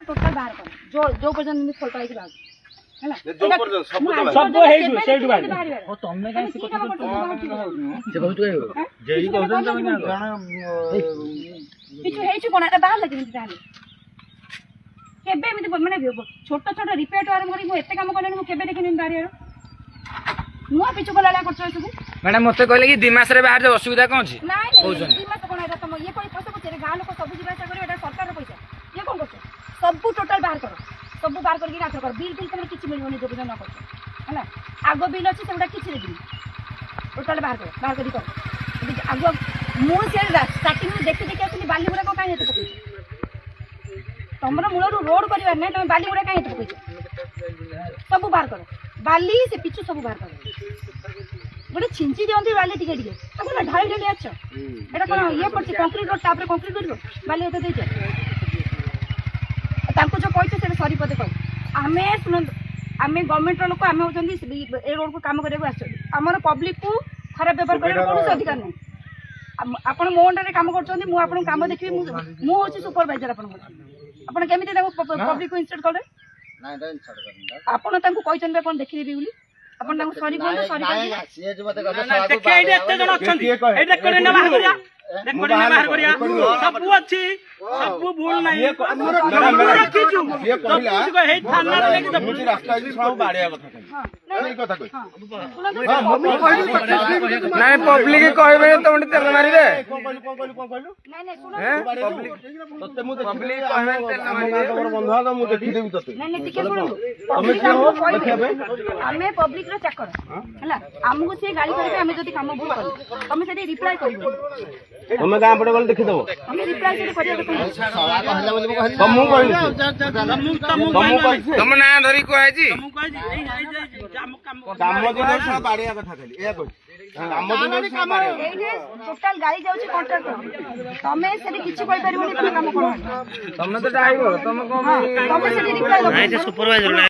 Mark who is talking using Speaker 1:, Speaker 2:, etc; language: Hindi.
Speaker 1: टोटल बाहर कर जो पर्यंत मी फोल्ट आइक बाहर हैला
Speaker 2: जो पर्यंत सब
Speaker 3: हे जो सेठ बाहर
Speaker 1: ओ तमे काहे से कहू
Speaker 3: जेई कहउछन तमे जण
Speaker 1: किछु हे छु कोना एटा बाहर लगे मिति ताले केबे मिति माने छोट छोट रिपेयर आरंभ करी मो एते काम करले मो केबे देखिनि बाहर नुआ पिछु गलाला करछ सब
Speaker 4: मैडम मते कहले कि 2 मास रे बाहर जे असुविधा कोन छी
Speaker 1: नहीं नहीं 2 मास कोना एटा तम ये कोई पैसा पछे गां लोक सब जीवासा करे एटा सरकार रो पैसा ये कोन करछ सब टोटल बाहर करो सब बाहर करके नाथ कर बिल बिल तमरे किछि मिलबोनी जो न करछ हैला आगो बिल अछि सेटा किछि देबी टोटल बाहर करी कर आगो मु से स्टार्टिंग में देखि देखि आसली बाली गुडा को काहे हेते पकई तमरा मूल रोड करिवार नै तमे बाली गुडा काहे हेते पकई सब बाहर करो बाली से पिछु सब बाहर करो गोटे छिंची दियंती बाली टिके टिके ताको ना ढाई ढाई आछ एटा कोन ये पड़छि कंक्रीट रोड तापर कंक्रीट करिवो बाली एते देछ ताको जो कहते से सॉरी पदे कह आमे सुन आमे गवर्नमेंट लोक आमे होचंदी ए रोड को काम करे आछ हमर पब्लिक को खराब व्यवहार करे कोन अधिकार नै आपण मो अंडर रे काम करछंदी मु आपण काम देखबी मु होछि सुपरवाइजर आपण केमिति ताको पब्लिक को इंस्टेट करे
Speaker 2: ना एटा इंस्टेट करन
Speaker 1: आपण ताको कहचन बे कोन देखि देबी बोली आपण ताको सॉरी बोल सॉरी कर
Speaker 2: सीए जे मते कहले
Speaker 3: देखै एते जण अछंती एटा करे ना बाहर करिया देखो ना बाहर करिया सब अछि सब भूल नहीं
Speaker 2: ये कहला
Speaker 3: सब हे थाना रे लेके
Speaker 2: मुझे रास्ता जी सब बाड़िया कथा कहली नहीं कथा कह
Speaker 4: नाय पब्लिक कहबे तमने तेल मारी दे
Speaker 2: कोन कहलु
Speaker 1: नहीं नहीं सुनो
Speaker 2: तते मु
Speaker 4: पब्लिक कहबे तेल मारी दे
Speaker 2: तोर बंधु आगा मु देखि देबी तते
Speaker 1: नहीं नहीं टिके सुनो पब्लिक को देखबे हमें पब्लिक रो चक्कर हैला हमहु से गाड़ी करके हमें जदी काम भूल कर हमें सेठी रिप्लाई करिवो
Speaker 2: तुम गां पटे गल देखि देबो
Speaker 1: हमें रिप्लाई से करिया देखो
Speaker 2: सवा कहला बोली कहली मु कहली
Speaker 4: तुम ना धरी कहै छी
Speaker 2: काम दिन सब बाड़िया कथा कहली ए कहली काम दिन सब बाड़िया
Speaker 1: एइने टोटल गाड़ी जाउची कॉन्ट्रैक्टर तमे सेठी किछि कहि परिबोनी तमे काम करो
Speaker 4: तुमने तो ड्राइवर तुम को
Speaker 1: तमे सेठी रिप्लाई दो
Speaker 3: सुपरवाइजर